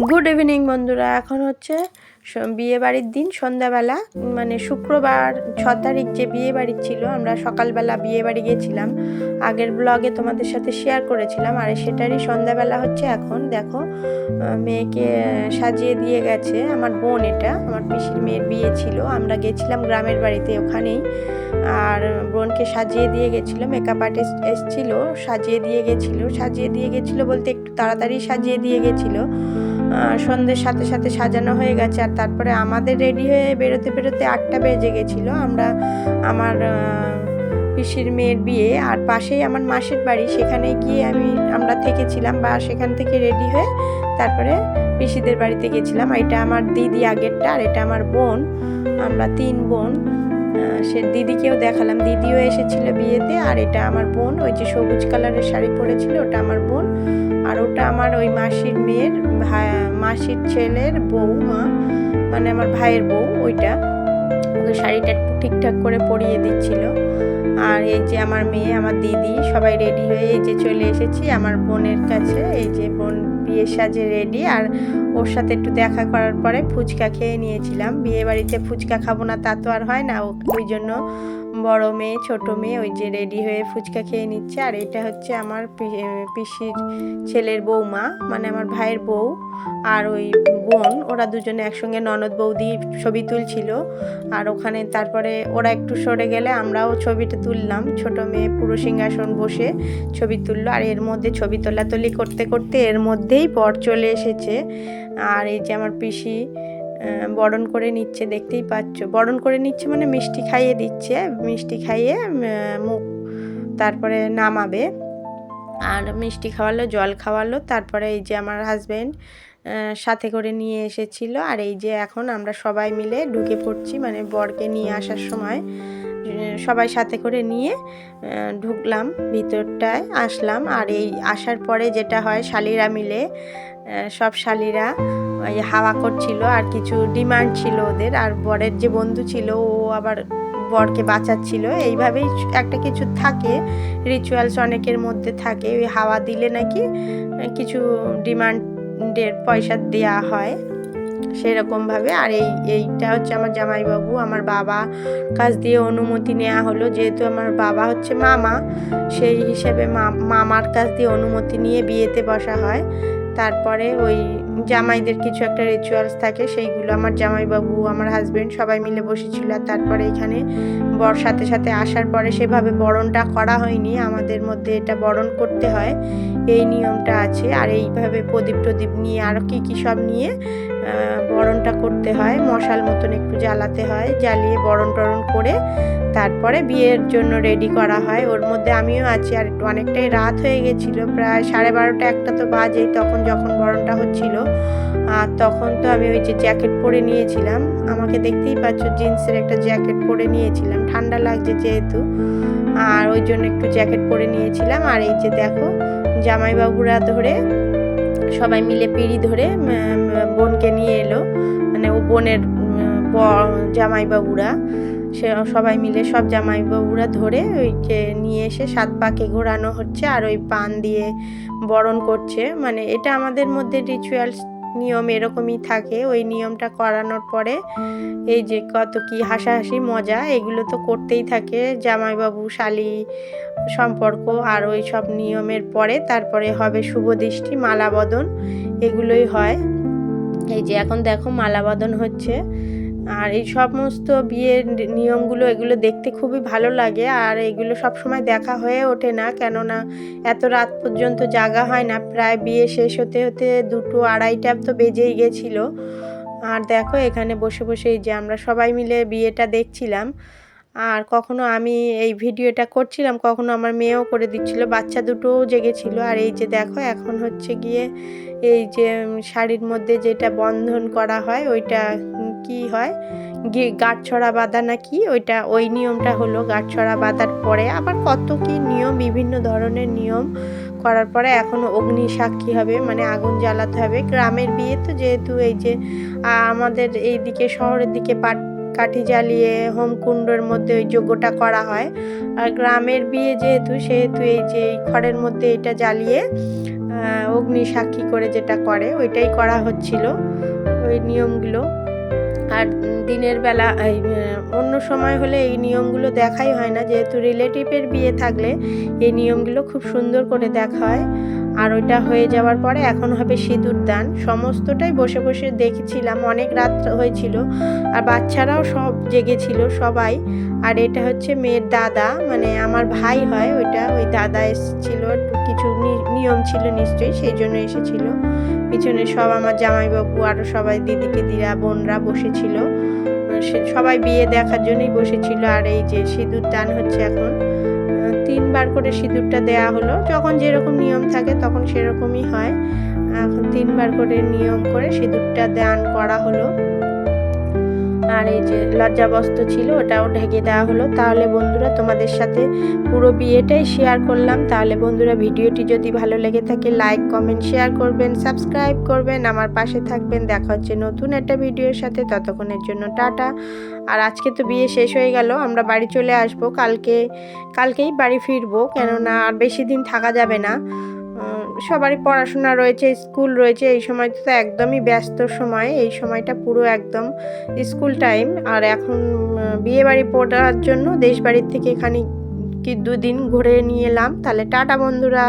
Good evening বন্ধুরা। এখন হচ্ছে বিয়ে বাড়ির দিন সন্ধ্যাবেলা, মানে শুক্রবার 6 তারিখ যে বিয়ে বাড়ি ছিল, আমরা সকালবেলা বিয়ে বাড়ি গেছিলাম। আগের ব্লগে তোমাদের সাথে শেয়ার করেছিলাম, আর সেটারই সন্ধ্যাবেলা হচ্ছে। এখন দেখো মেয়েকে সাজিয়ে দিয়ে গেছে আমার বোন। এটা আমার পিসির মেয়ের বিয়ে ছিল, আমরা গেছিলাম গ্রামের বাড়িতে, ওখানেই। আর বোনকে সাজিয়ে দিয়ে গেছিলো, মেকআপ আর্টিস্ট এসেছিলো, সাজিয়ে দিয়ে গেছিলো বলতে একটু তাড়াতাড়ি সাজিয়ে দিয়ে গেছিলো। সন্ধ্যের সাথে সাথে সাজানো হয়ে গেছে। আর তারপরে আমাদের রেডি হয়ে বেরোতে বেরোতে 8টা বেজে গেছিলো। আমার পিসির মেয়ের বিয়ে, আর পাশেই আমার মাসির বাড়ি, সেখানে গিয়ে আমরা থেকেছিলাম, বা সেখান থেকে রেডি হয়ে তারপরে পিসিদের বাড়িতে গেছিলাম। এটা আমার দিদি আগেরটা, আর এটা আমার বোন। আমরা 3 বোন। সে দিদিকেও দেখালাম, দিদিও এসেছিল বিয়েতে। আর এটা আমার বোন, ওই যে সবুজ কালারের শাড়ি পরেছিল, ওটা আমার বোন। আর ওটা আমার ওই মাসির মেয়ের মাসির ছেলের বৌমা, মানে আমার ভাইয়ের বউ। ওইটা ওকে শাড়িটা ঠিকঠাক করে পরিয়ে দিচ্ছিল। আর এই যে আমার মেয়ে, আমার দিদি, সবাই রেডি হয়ে এই যে চলে এসেছি আমার বোনের কাছে। এই যে বোন বিয়ে সাজে রেডি। আর ওর সাথে একটু দেখা করার পরে ফুচকা খেয়ে নিয়েছিলাম। বিয়ে বাড়িতে ফুচকা খাবো না তা তো আর হয় না, ওই জন্য বড় মেয়ে ছোট মেয়ে ওই যে রেডি হয়ে ফুচকা খেয়ে নিচ্ছে। আর এটা হচ্ছে আমার পিসির ছেলের বৌমা, মানে আমার ভাইয়ের বউ। আর ওই বোন, ওরা দুজনে একসঙ্গে ননদ বৌদি ছবি তুলছিল। আর ওখানে তারপরে ওরা একটু সরে গেলে আমরাও ছবিটা তুললাম। ছোট মেয়ে পুরো সিংহাসন বসে ছবি তুললো। আর এর মধ্যে ছবি তোলাতুলি করতে করতে এর মধ্যেই বর চলে এসেছে। আর এই যে আমার পিসি বরণ করে নিচ্ছে, দেখতেই পাচ্ছ। বরণ করে নিচ্ছে মানে মিষ্টি খাইয়ে দিচ্ছে, মিষ্টি খাইয়ে মুখ তারপরে নামাবে। আর মিষ্টি খাওয়ালো, জল খাওয়ালো। তারপরে এই যে আমার হাজব্যান্ড সাথে করে নিয়ে এসেছিল। আর এই যে এখন আমরা সবাই মিলে ঢুকে পড়ছি, মানে বরকে নিয়ে আসার সময় সবাই সাথে করে নিয়ে ঢুকলাম, ভিতরটায় আসলাম। আর এই আসার পরে যেটা হয়, শালিরা মিলে সব শালিরা ওই হাওয়া করছিল। আর কিছু ডিমান্ড ছিল ওদের। আর বরের যে বন্ধু ছিল, ও আবার বরকে বাঁচাচ্ছিল। এইভাবেই একটা কিছু থাকে, রিচুয়ালস অনেকের মধ্যে থাকে। ওই হাওয়া দিলে নাকি কিছু ডিমান্ডের পয়সা দেয়া হয়, সেরকমভাবে। আর এইটা হচ্ছে আমার জামাইবাবু, আমার বাবা কাছ দিয়ে অনুমতি নেওয়া হলো, যেহেতু আমার বাবা হচ্ছে মামা, সেই হিসেবে মামার কাছ দিয়ে অনুমতি নিয়ে বিয়েতে বসা হয়। তারপরে ওই জামাইদের কিছু একটা রিচুয়ালস থাকে, সেইগুলো আমার জামাইবাবু, আমার হাজব্যান্ড সবাই মিলে বসেছিল। আর তারপরে এখানে বর সাথে সাথে আসার পরে সেভাবে বরণটা করা হয়নি, আমাদের মধ্যে এটা বরণ করতে হয়, এই নিয়মটা আছে। আর এইভাবে প্রদীপ টদীপ নিয়ে আরও কী সব নিয়ে বরণটা করতে হয়। মশাল মতন একটু জ্বালাতে হয়, জ্বালিয়ে বরণ টরণ করে তারপরে বিয়ের জন্য রেডি করা হয়। ওর মধ্যে আমিও আছি। আর একটু অনেকটাই রাত হয়ে গেছিলো, প্রায় 12:30 একটা তো বাজেই তখন, যখন বরণটা হচ্ছিল। আর তখন তো আমি ওই যে জ্যাকেট পরে নিয়েছিলাম, আমাকে দেখতেই পাচ্ছ, জিন্সের একটা জ্যাকেট পরে নিয়েছিলাম, ঠান্ডা লাগছে যেহেতু, আর ওই জন্য একটু জ্যাকেট পরে নিয়েছিলাম। আর এই যে দেখো জামাইবাবুরা ধরে সবাই মিলে পিঁড়ি ধরে বোনকে নিয়ে এলো, মানে ও বোনের জামাইবাবুরা, সে সবাই মিলে সব জামাইবাবুরা ধরে ওইকে নিয়ে এসে 7 পাকে ঘোরানো হচ্ছে। আর ওই পান দিয়ে বরণ করছে, মানে এটা আমাদের মধ্যে রিচুয়ালস নিয়ম এরকমই থাকে। ওই নিয়মটা করানোর পরে এই যে কত কি হাসাহাসি মজা, এগুলো তো করতেই থাকে, জামাইবাবু শালি সম্পর্ক। আর ওই সব নিয়মের পরে তারপরে হবে শুভদৃষ্টি, মালাবদন, এগুলোই হয়। এই যে এখন দেখো মালাবদন হচ্ছে। আর এই সমস্ত বিয়ের নিয়মগুলো, এগুলো দেখতে খুবই ভালো লাগে। আর এগুলো সব সময় দেখা হয়ে ওঠে না, কেননা এত রাত পর্যন্ত জাগা হয় না। প্রায় বিয়ে শেষ হতে হতে 2টো 2:30 তো বেজেই গেছিলো। আর দেখো এখানে বসে বসে এই যে আমরা সবাই মিলে বিয়েটা দেখছিলাম। আর কখনো আমি এই ভিডিওটা করছিলাম, কখনো আমার মেয়েও করে দিচ্ছিল, বাচ্চা দুটোও জেগেছিল। আর এই যে দেখো এখন হচ্ছে গিয়ে এই যে শাড়ির মধ্যে যেটা বন্ধন করা হয়, ওইটা কি হয়, গাঁটছড়া বাঁধা না কি, ওইটা ওই নিয়মটা হলো। গাঁটছড়া বাঁধার পরে আবার কত কি নিয়ম, বিভিন্ন ধরনের নিয়ম করার পরে এখন অগ্নি সাক্ষী হবে, মানে আগুন জ্বালাতে হবে। গ্রামের বিয়ে তো যেহেতু, এই যে আমাদের এই দিকে শহরের দিকে কাঠি জ্বালিয়ে হোমকুণ্ডের মধ্যে ওই যজ্ঞটা করা হয়। আর গ্রামের বিয়ে যেহেতু, সেহেতু এই যে এই খড়ের মধ্যে এটা জ্বালিয়ে অগ্নি সাক্ষী করে যেটা করে ওইটাই করা হচ্ছিল, ওই নিয়মগুলো। আর দিনের বেলা অন্য সময় হলে এই নিয়মগুলো দেখাই হয় না, যেহেতু রিলেটিভের বিয়ে থাকলে এই নিয়মগুলো খুব সুন্দর করে দেখা হয়। আর ওইটা হয়ে যাওয়ার পরে এখন হবে সিঁদুর দান। সমস্তটাই বসে বসে দেখেছিলাম, অনেক রাত হয়েছিল আর বাচ্চারাও সব জেগেছিল সবাই। আর এটা হচ্ছে মেয়ের দাদা, মানে আমার ভাই হয় ওইটা, ওই দাদা এসেছিল, কিছু নিয়ম ছিল নিশ্চয়ই সেই জন্য এসেছিল। পিছনে সব আমার জামাইবাবু আরও সবাই দিদি টিদিরা বোনরা বসেছিল, সবাই বিয়ে দেখার জন্যই বসেছিল। আর এই যে সিঁদুর দান হচ্ছে এখন, 3বার করে সিঁদুরটা দেয়া হলো, যখন যেরকম নিয়ম থাকে তখন সেরকমই হয়। এখন 3বার করে নিয়ম করে সিঁদুরটা দান করা হলো। আর এই যে লজ্জাবস্ত্র ছিল ওটাও ঢেকে দেওয়া হলো। তাহলে বন্ধুরা তোমাদের সাথে পুরো বিয়েটাই শেয়ার করলাম। তাহলে বন্ধুরা ভিডিওটি যদি ভালো লেগে থাকে লাইক কমেন্ট শেয়ার করবেন, সাবস্ক্রাইব করবেন, আমার পাশে থাকবেন। দেখা হচ্ছে নতুন একটা ভিডিওর সাথে, ততক্ষণের জন্য টাটা। আর আজকে তো বিয়ে শেষ হয়ে গেল, আমরা বাড়ি চলে আসবো কালকেই বাড়ি ফিরবো, কেননা আর বেশি দিন থাকা যাবে না। সবারই পড়াশোনা রয়েছে, স্কুল রয়েছে, এই সময়টা তো একদমই ব্যস্ত সময়, এই সময়টা পুরো একদম স্কুল টাইম। আর এখন বিয়েবাড়ি পড়ার জন্য দেশ বাড়ির থেকে এখানে 2 দিন ঘুরে নিয়ে এলাম। তাহলে টাটা বন্ধুরা।